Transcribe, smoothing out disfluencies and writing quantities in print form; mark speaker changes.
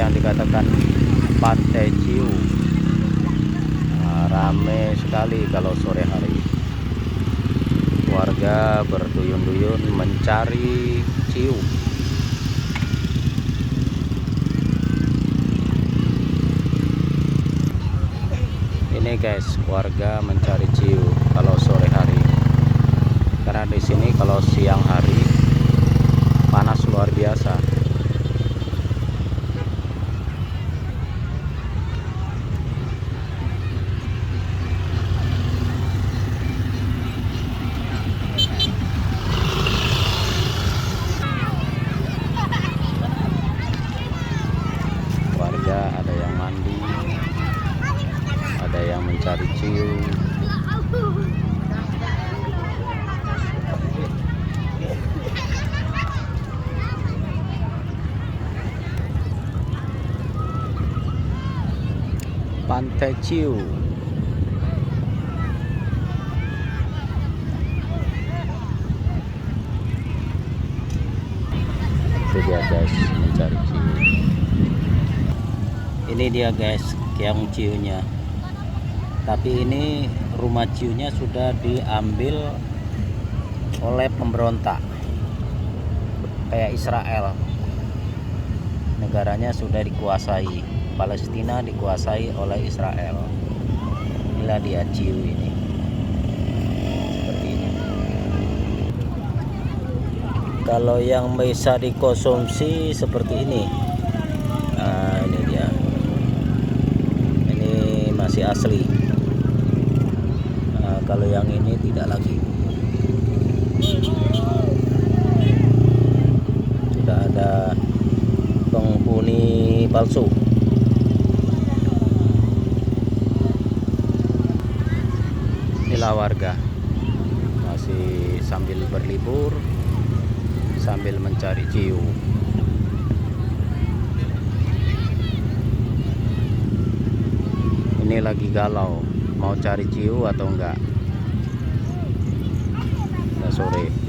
Speaker 1: yang dikatakan Pantai Ciu. Rame sekali kalau sore hari. Warga berduyun-duyun mencari ciu. Ini guys, warga mencari ciu kalau sore hari. Karena di sini kalau siang hari panas luar biasa. Warga ada yang mandi, ada yang mencari ciu. Pantai Ciu. Itu dia guys, mencari ciu. Ini dia guys, keong ciunya. Tapi ini rumah ciunya sudah diambil oleh pemberontak. Kayak Israel. Negaranya sudah dikuasai. Palestina dikuasai oleh Israel. Inilah dia ciu ini. Seperti ini. Kalau yang bisa dikonsumsi seperti ini. Nah, ini dia. Ini masih asli. Nah, kalau yang ini tidak lagi. Sudah ada penghuni palsu. Inilah warga masih sambil berlibur, sambil mencari ciu. Ini lagi galau, mau cari ciu atau enggak. Udah sore.